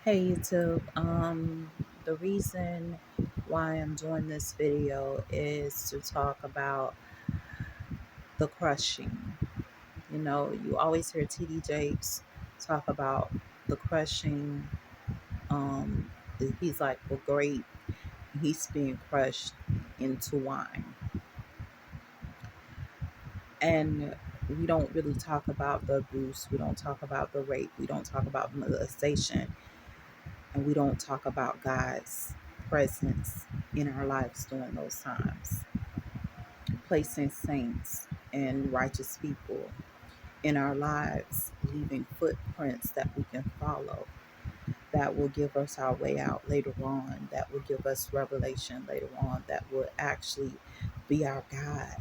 Hey YouTube, the reason why I'm doing this video is to talk about the crushing. You always hear TD Jakes talk about the crushing. Um, he's like a grape, he's being crushed into wine. And we don't really talk about the abuse, we don't talk about the rape, we don't talk about molestation, and we don't talk about God's presence in our lives during those times, placing saints and righteous people in our lives, leaving footprints that we can follow, that will give us our way out later on, that will give us revelation later on, that will actually be our guide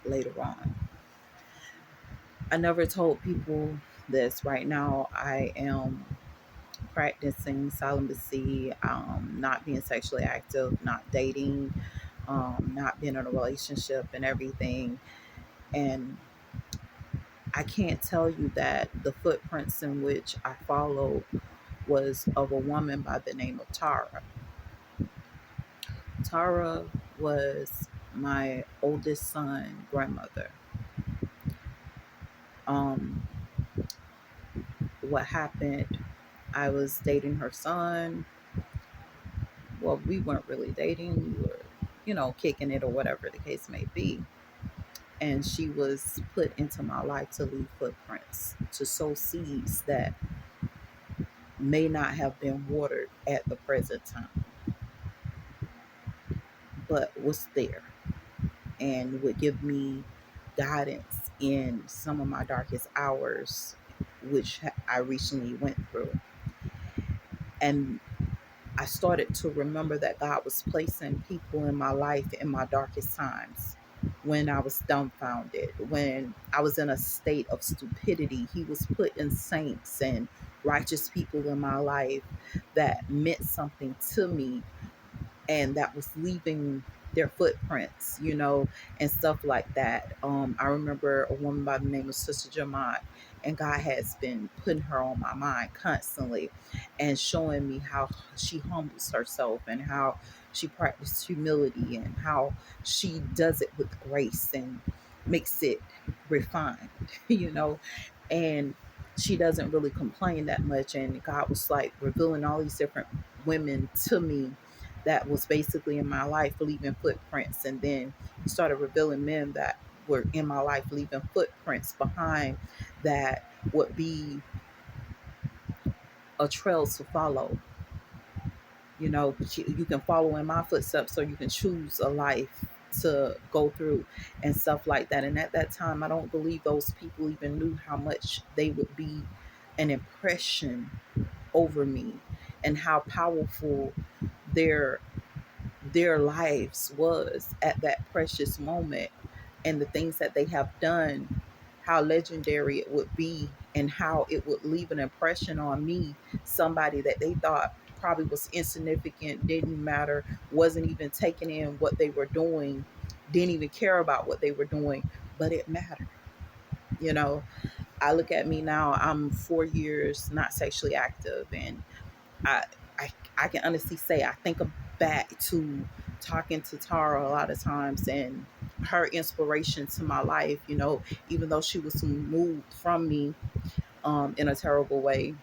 later on. I never told people this. Right now I am practicing celibacy, not being sexually active, not dating, not being in a relationship and everything. And I can't tell you that the footprints in which I followed was of a woman by the name of Tara. Tara was my oldest son grandmother. Um, what happened, I was dating her son. Well, we weren't really dating. We were, kicking it or whatever the case may be. And she was put into my life to leave footprints, to sow seeds that may not have been watered at the present time, but was there and would give me guidance in some of my darkest hours, which I recently went through. And I started to remember that God was placing people in my life in my darkest times. When I was dumbfounded, when I was in a state of stupidity, He was putting saints and righteous people in my life that meant something to me and that was leaving their footprints, and stuff like that. I remember a woman by the name of Sister Jamont, and God has been putting her on my mind constantly and showing me how she humbles herself and how she practices humility and how she does it with grace and makes it refined, and she doesn't really complain that much. And God was like revealing all these different women to me that was basically in my life leaving footprints, and then He started revealing men that were in my life leaving footprints behind that would be a trail to follow. You can follow in my footsteps, so you can choose a life to go through and stuff like that. And at that time, I don't believe those people even knew how much they would be an impression over me and how powerful their their lives was at that precious moment, and the things that they have done, how legendary it would be, and how it would leave an impression on me, somebody that they thought probably was insignificant, didn't matter, wasn't even taking in what they were doing, didn't even care about what they were doing, but it mattered. you know I look at me now, I'm 4 years not sexually active, and I, I I can honestly say I think back to talking to Tara a lot of times and her inspiration to my life. Even though she was moved from me in a terrible way,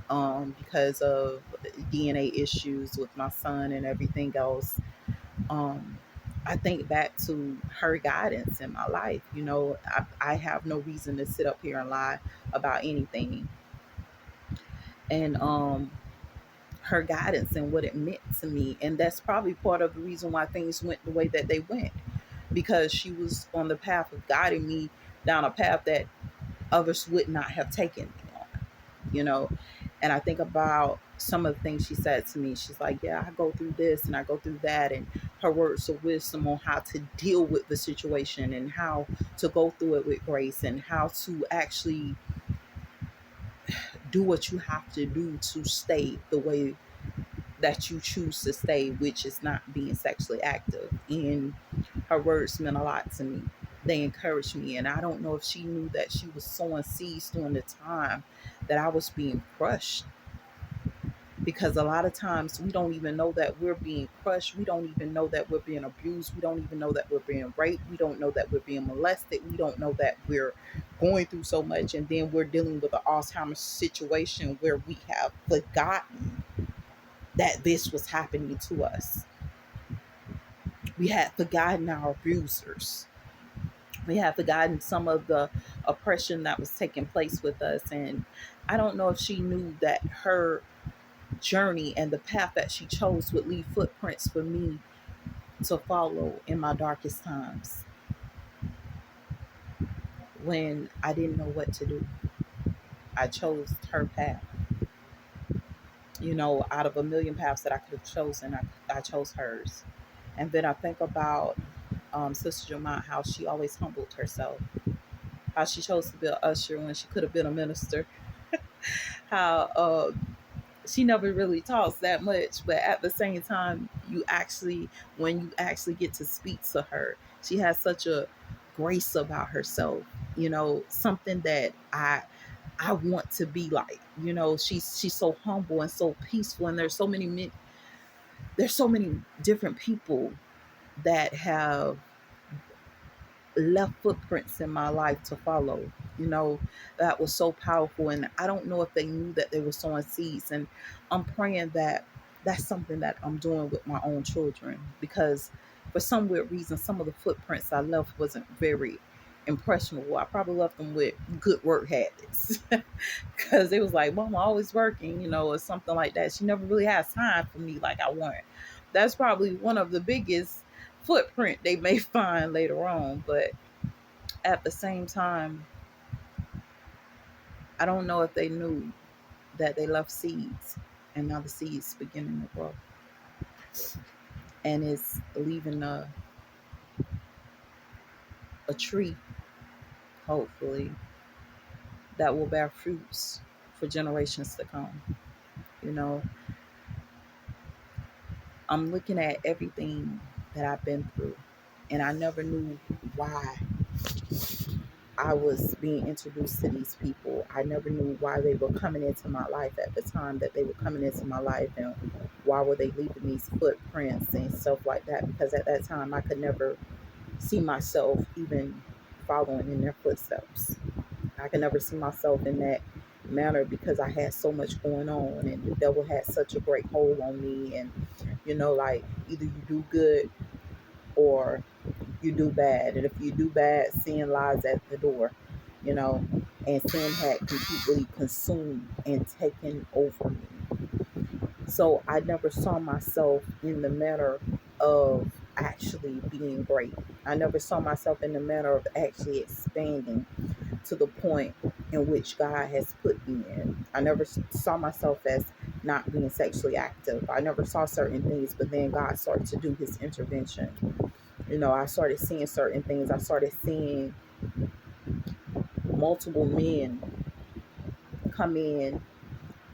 because of DNA issues with my son and everything else. Um, I think back to her guidance in my life. I have no reason to sit up here and lie about anything. And her guidance and what it meant to me. And that's probably part of the reason why things went the way that they went, because she was on the path of guiding me down a path that others would not have taken me on, you know. And I think about some of the things she said to me. She's like, yeah, I go through this and I go through that. And her words of wisdom on how to deal with the situation and how to go through it with grace and how to actually do what you have to do to stay the way that you choose to stay, which is not being sexually active. And her words meant a lot to me. They encouraged me. And I don't know if she knew that she was sowing seeds during the time that I was being crushed, because a lot of times we don't even know that we're being crushed. We don't even know that we're being abused. We don't even know that we're being raped. We don't know that we're being molested. We don't know that we're going through so much. And then we're dealing with an Alzheimer's situation where we have forgotten that this was happening to us. We had forgotten our abusers. We had forgotten some of the oppression that was taking place with us. And I don't know if she knew that her journey and the path that she chose would leave footprints for me to follow in my darkest times when I didn't know what to do. I chose her path. You know, out of a million paths that I could have chosen, I chose hers. And then I think about Sister Jamont, how she always humbled herself, how she chose to be an usher when she could have been a minister, how she never really talks that much, but at the same time, when you actually get to speak to her, she has such a grace about herself. You know, something that I want to be like. You know, she's so humble and so peaceful, and there's so many different people that have left footprints in my life to follow. You know, that was so powerful. And I don't know if they knew that they were sowing seeds. And I'm praying that that's something that I'm doing with my own children, because for some weird reason, some of the footprints I left wasn't very impressionable. I probably left them with good work habits because it was like, Mom, I'm always working, you know, or something like that. She never really has time for me like I want. That's probably one of the biggest footprint they may find later on. But at the same time, I don't know if they knew that they left seeds, and now the seeds beginning to grow, and it's leaving a tree, hopefully, that will bear fruits for generations to come. You know, I'm looking at everything that I've been through, and I never knew why I was being introduced to these people. I never knew why they were coming into my life at the time that they were coming into my life, and why were they leaving these footprints and stuff like that. Because at that time, I could never see myself even following in their footsteps. I could never see myself in that manner because I had so much going on, and the devil had such a great hold on me. And, you know, like, either you do good or you do bad. And if you do bad, sin lies at the door, you know. And sin had completely consumed and taken over me. So I never saw myself in the manner of actually being great. I never saw myself in the manner of actually expanding to the point in which God has put me in. I never saw myself as not being sexually active. I never saw certain things, but then God started to do his intervention. You know, I started seeing certain things. I started seeing multiple men come in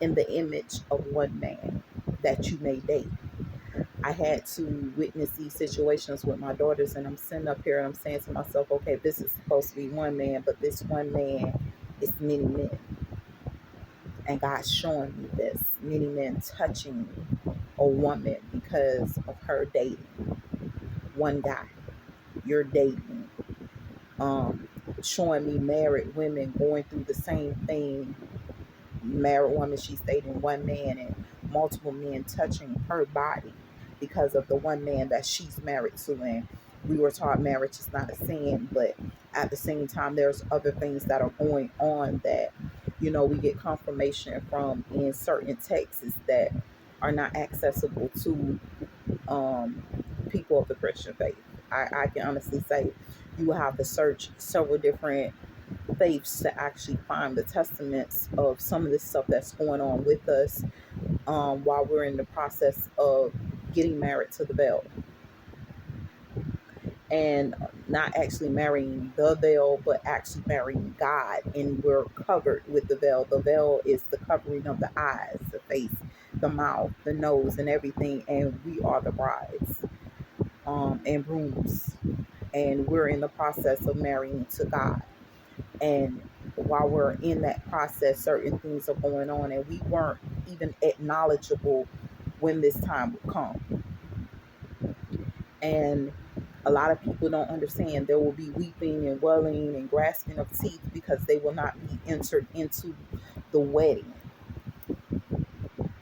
the image of one man that you may date. I had to witness these situations with my daughters, and I'm sitting up here and I'm saying to myself, okay, this is supposed to be one man, but this one man is many men. And God's showing me this, many men touching a woman because of her dating one guy. You're dating. Showing me married women going through the same thing. Married woman, she's dating one man, and multiple men touching her body because of the one man that she's married to. And we were taught marriage is not a sin, but at the same time, there's other things that are going on that, you know, we get confirmation from in certain texts that are not accessible to um, people of the Christian faith. I can honestly say you will have to search several different faiths to actually find the testaments of some of this stuff that's going on with us while we're in the process of getting married to the veil, and not actually marrying the veil, but actually marrying God. And we're covered with the veil. The veil is the covering of the eyes, the face, the mouth, the nose, and everything. And we are the brides and brooms. And we're in the process of marrying to God. And while we're in that process, certain things are going on, and we weren't even acknowledgeable when this time would come. And a lot of people don't understand there will be weeping and wailing and grasping of teeth because they will not be entered into the wedding.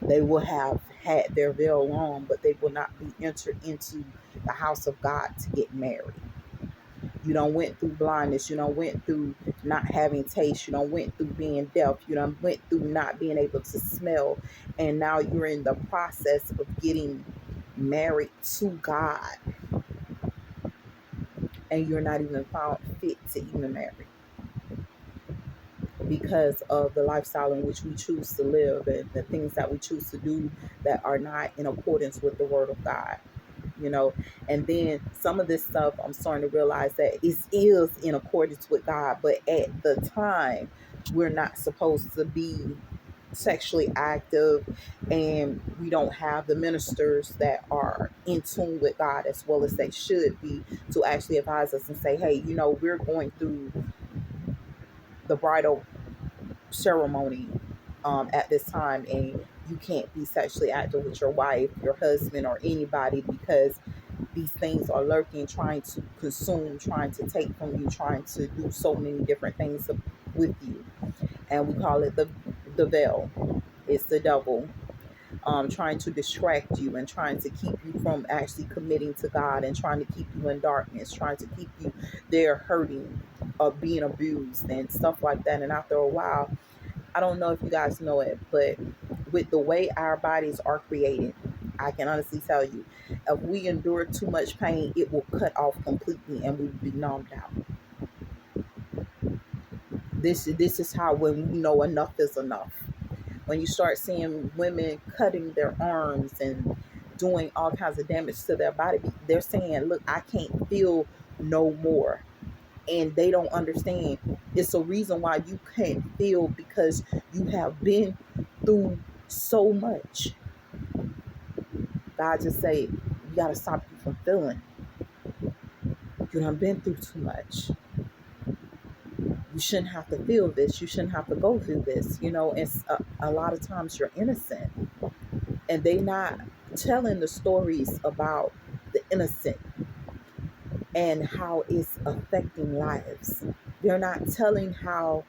They will have had their veil on, but they will not be entered into the house of God to get married. You don't went through blindness. You don't went through not having taste. You don't went through being deaf. You don't went through not being able to smell. And now you're in the process of getting married to God. And you're not even found fit to even marry because of the lifestyle in which we choose to live and the things that we choose to do that are not in accordance with the word of God. You know, and then some of this stuff I'm starting to realize that it is in accordance with God, but at the time we're not supposed to be sexually active, and we don't have the ministers that are in tune with God as well as they should be to actually advise us and say, hey, you know, we're going through the bridal ceremony at this time, and you can't be sexually active with your wife, your husband, or anybody because these things are lurking, trying to consume, trying to take from you, trying to do so many different things with you. And we call it the veil. It's the devil trying to distract you and trying to keep you from actually committing to God and trying to keep you in darkness, trying to keep you there hurting or being abused and stuff like that. And after a while, I don't know if you guys know it, but with the way our bodies are created, I can honestly tell you, if we endure too much pain, it will cut off completely and we will be numbed out. This is how when we know enough is enough. When you start seeing women cutting their arms and doing all kinds of damage to their body, they're saying, look, I can't feel no more. And they don't understand. It's a reason why you can't feel because you have been through so much. God just say, you got to stop you from feeling. You done been through too much. You shouldn't have to feel this. You shouldn't have to go through this. You know, it's a lot of times you're innocent. And they not telling the stories about the innocent and how it's affecting lives. They're not telling how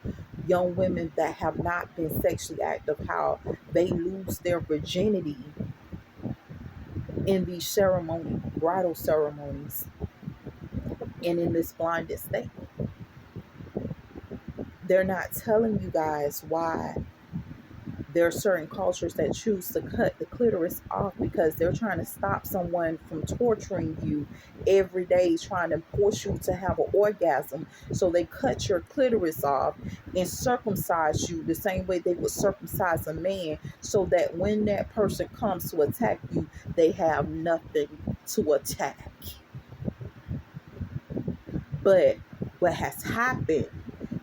young women that have not been sexually active, how they lose their virginity in these ceremonies, bridal ceremonies, and in this blinded state. They're not telling you guys why there are certain cultures that choose to cut the clitoris off because they're trying to stop someone from torturing you every day, trying to force you to have an orgasm. So they cut your clitoris off and circumcise you the same way they would circumcise a man, so that when that person comes to attack you, they have nothing to attack. But what has happened,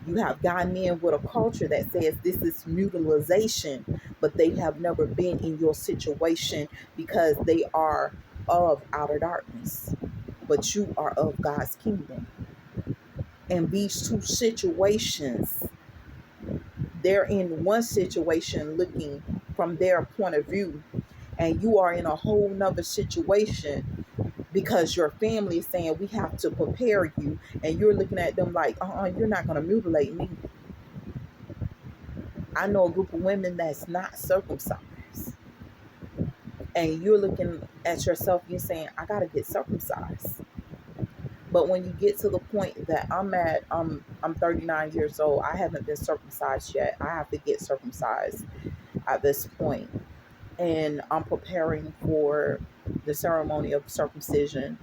you have gotten in with a culture that says this is mutilization, but they have never been in your situation because they are of outer darkness, but you are of God's kingdom. And these two situations, they're in one situation looking from their point of view, and you are in a whole nother situation because your family is saying we have to prepare you, and you're looking at them like, you're not going to mutilate me. I know a group of women that's not circumcised, and you're looking at yourself, you're saying, I got to get circumcised. But when you get to the point that I'm 39 years old, I haven't been circumcised yet. I have to get circumcised at this point, and I'm preparing for the ceremony of circumcision.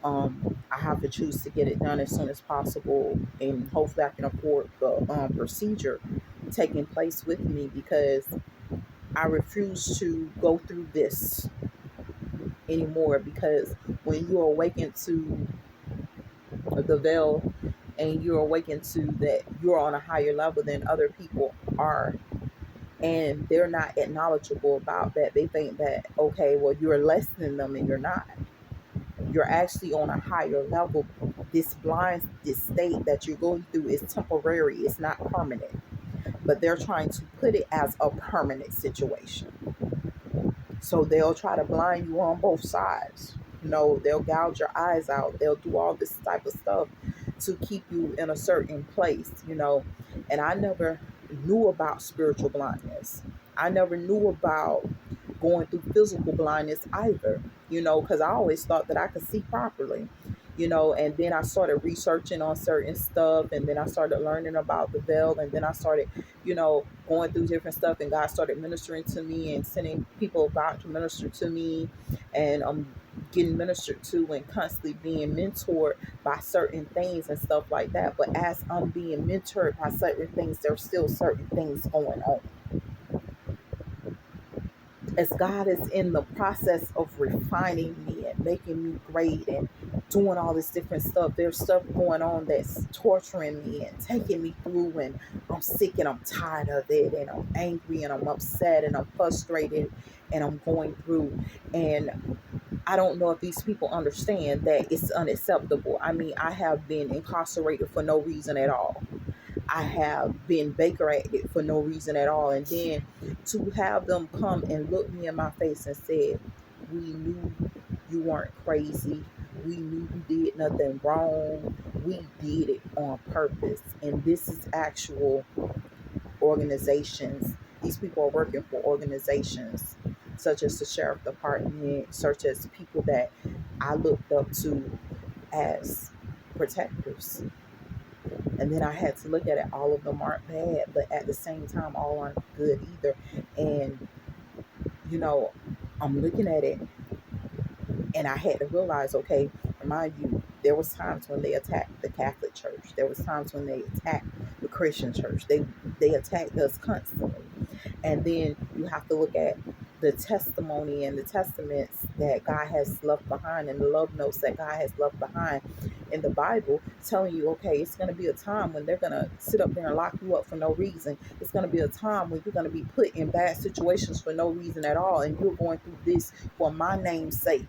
I have to choose to get it done as soon as possible, and hopefully I can afford the procedure taking place with me, because I refuse to go through this anymore. Because when you awaken to the veil and you're awakened to that you're on a higher level than other people are, and they're not knowledgeable about that, they think that, okay, well, you're less than them, and you're not. You're actually on a higher level this state that you're going through is temporary. It's not permanent. But they're trying to put it as a permanent situation. So they'll try to blind you on both sides. They'll gouge your eyes out. They'll do all this type of stuff to keep you in a certain place. And I never knew about spiritual blindness. I never knew about going through physical blindness either, because I always thought that I could see properly. And then I started researching on certain stuff, and then I started learning about the veil, and then I started, going through different stuff, and God started ministering to me and sending people of God to minister to me, and I'm getting ministered to and constantly being mentored by certain things and stuff like that. But as I'm being mentored by certain things, there's still certain things going on. As God is in the process of refining me and making me great and doing all this different stuff, there's stuff going on that's torturing me and taking me through, and I'm sick and I'm tired of it, and I'm angry and I'm upset and I'm frustrated and I'm going through. And I don't know if these people understand that it's unacceptable. I mean, I have been incarcerated for no reason at all. I have been Baker acted for no reason at all. And then to have them come and look me in my face and say, we knew you weren't crazy. We knew you did nothing wrong. We did it on purpose. And this is actual organizations. These people are working for organizations such as the Sheriff Department, such as people that I looked up to as protectors. And then I had to look at it. All of them aren't bad, but at the same time, all aren't good either. And, you know, I'm looking at it and I had to realize, okay, mind you, there was times when they attacked the Catholic Church. There was times when they attacked the Christian Church. They attacked us constantly. And then you have to look at the testimony and the testaments that God has left behind, and the love notes that God has left behind in the Bible, telling you, okay, it's going to be a time when they're going to sit up there and lock you up for no reason. It's going to be a time when you're going to be put in bad situations for no reason at all, and you're going through this for my name's sake.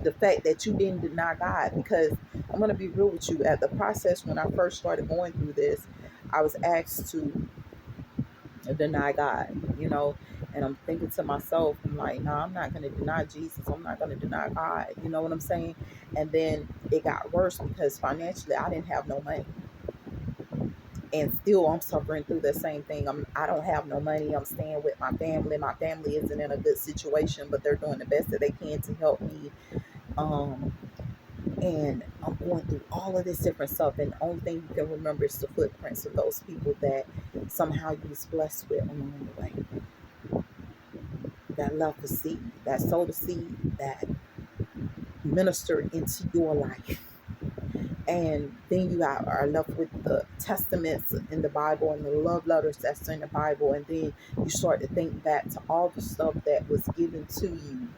The fact that you didn't deny God, because I'm going to be real with you, at the process when I first started going through this, I was asked to deny God. And I'm thinking to myself, I'm like, no, I'm not going to deny Jesus. I'm not going to deny God. You know what I'm saying? And then it got worse because financially I didn't have no money. And still I'm suffering through the same thing. I don't have no money. I'm staying with my family. My family isn't in a good situation, but they're doing the best that they can to help me. And I'm going through all of this different stuff. And the only thing you can remember is the footprints of those people that somehow you was blessed with along the way. That love the seed, that sowed the seed, that ministered into your life. And then you are left with the testaments in the Bible and the love letters that's in the Bible. And then you start to think back to all the stuff that was given to you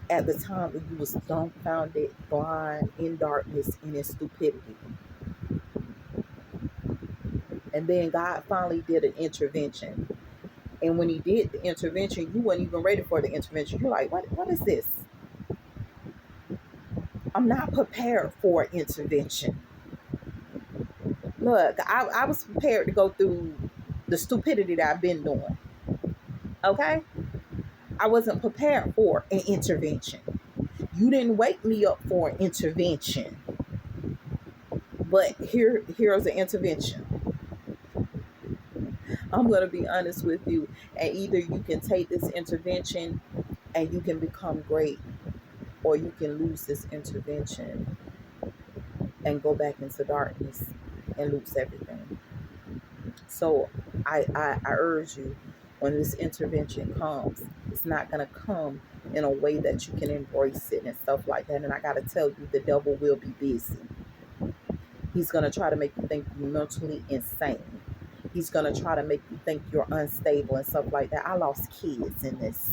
at the time when you was dumbfounded, blind, in darkness, and in stupidity. And then God finally did an intervention. And when he did the intervention, you weren't even ready for the intervention. You're like, what is this? I'm not prepared for an intervention. Look, I was prepared to go through the stupidity that I've been doing. Okay? I wasn't prepared for an intervention. You didn't wake me up for an intervention. But here's an intervention. I'm going to be honest with you. And either you can take this intervention and you can become great, or you can lose this intervention and go back into darkness and lose everything. So I urge you, when this intervention comes, it's not going to come in a way that you can embrace it and stuff like that. And I got to tell you, the devil will be busy. He's going to try to make you think you're mentally insane. He's going to try to make you think you're unstable and stuff like that. I lost kids in this.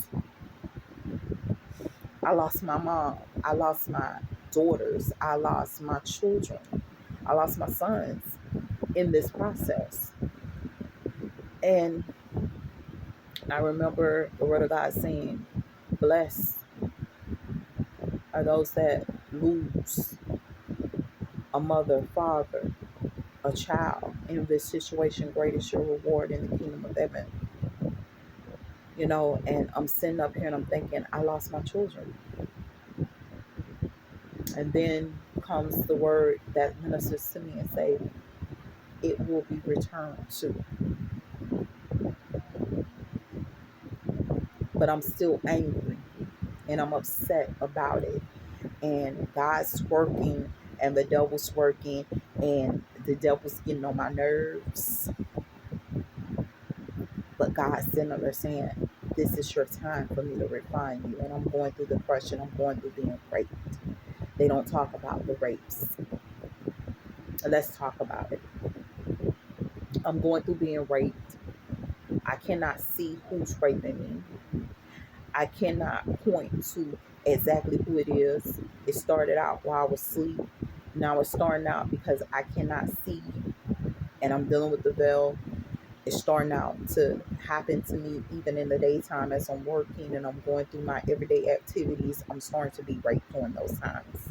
I lost my mom. I lost my daughters. I lost my children. I lost my sons in this process. And I remember the word of God saying, blessed are those that lose a mother, father, a child in this situation, great is your reward in the kingdom of heaven. And I'm sitting up here and I'm thinking, I lost my children. And then comes the word that ministers to me and say, it will be returned to. But I'm still angry and I'm upset about it. And God's working and the devil's working and the devil's getting on my nerves. But God's sitting there saying, this is your time for me to refine you. And I'm going through the crushing. I'm going through being raped. They don't talk about the rapes. Let's talk about it. I'm going through being raped. I cannot see who's raping me. I cannot point to exactly who it is. It started out while I was asleep. Now it's starting out because I cannot see and I'm dealing with the veil. It's starting out to happen to me even in the daytime as I'm working and I'm going through my everyday activities. I'm starting to be raped during those times.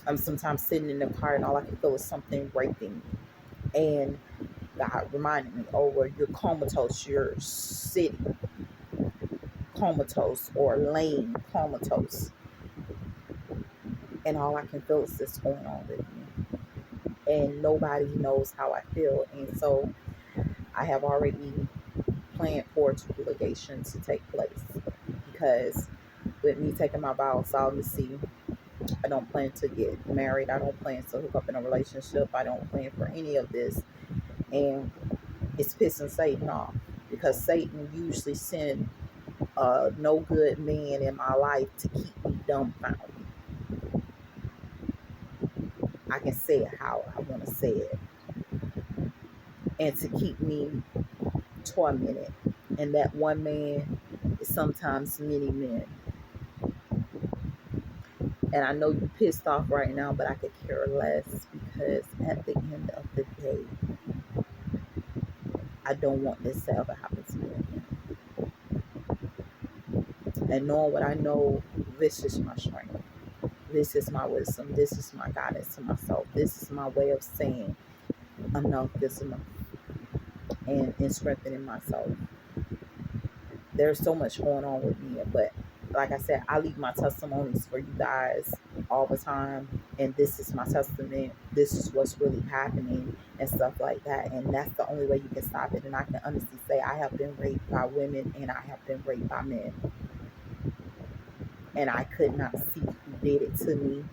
I'm sometimes sitting in the car and all I can feel is something raping me. And God reminded me, oh, well, you're comatose, you're sitting comatose or laying comatose. And all I can feel is this going on with me. And nobody knows how I feel. And so I have already planned for two litigation to take place. Because with me taking my vows solemnly, I don't plan to get married. I don't plan to hook up in a relationship. I don't plan for any of this. And it's pissing Satan off. Because Satan usually sends a no good man in my life to keep me dumbfounded. I can say it how I want to say it. And to keep me tormented. And that one man is sometimes many men. And I know you're pissed off right now, but I could care less because at the end of the day, I don't want this to ever happen to me again. And knowing what I know, this is my strength. This is my wisdom. This is my guidance to myself. This is my way of saying enough is enough. And strengthening myself. There's so much going on with me, but like I said, I leave my testimonies for you guys all the time, and this is my testament. This is what's really happening and stuff like that, and that's the only way you can stop it. And I can honestly say I have been raped by women and I have been raped by men, and I could not see who did it to me.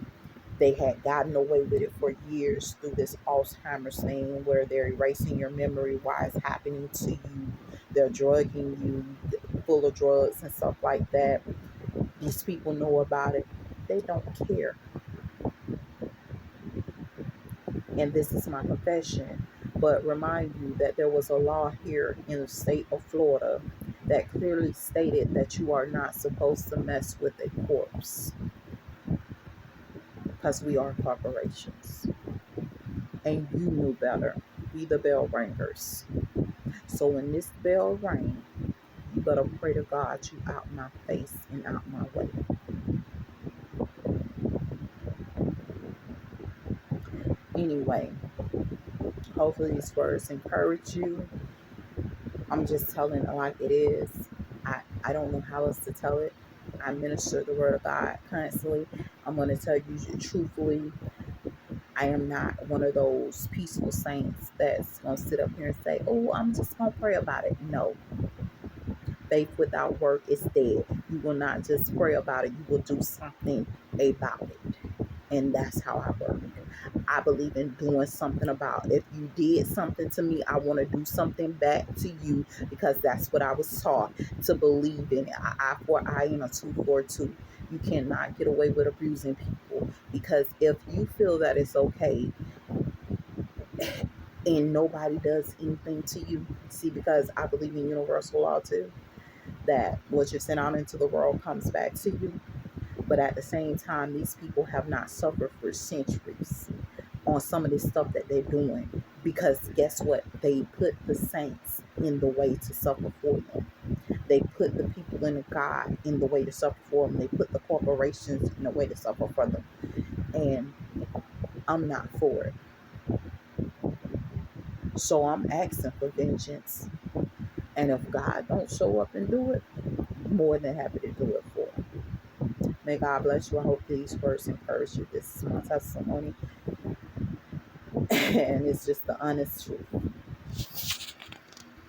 They had gotten away with it for years through this Alzheimer's thing where they're erasing your memory while it's happening to you. They're drugging you full of drugs and stuff like that. These people know about it. They don't care. And this is my confession. But remind you that there was a law here in the state of Florida that clearly stated that you are not supposed to mess with a corpse. Because we are corporations. And you knew better. We the bell ringers. So when this bell rang, you better pray to God you out my face and out my way. Anyway, hopefully these words encourage you. I'm just telling it like it is. I don't know how else to tell it. I minister the word of God constantly. I'm going to tell you truthfully, I am not one of those peaceful saints that's going to sit up here and say, oh, I'm just going to pray about it. No. Faith without work is dead. You will not just pray about it. You will do something about it. And that's how I work. I believe in doing something about it. If you did something to me, I want to do something back to you because that's what I was taught to believe in. Eye for eye and a tooth for a tooth. You cannot get away with abusing people because if you feel that it's okay and nobody does anything to you, see, because I believe in universal law too, that what you're sent out into the world comes back to you. But at the same time, these people have not suffered for centuries on some of this stuff that they're doing. Because guess what? They put the saints in the way to suffer for them. They put the people in God in the way to suffer for them. They put the corporations in the way to suffer for them. And I'm not for it. So I'm asking for vengeance. And if God don't show up and do it, more than happy to do it for him. May God bless you. I hope these words encourage you. This is my testimony. And it's just the honest truth.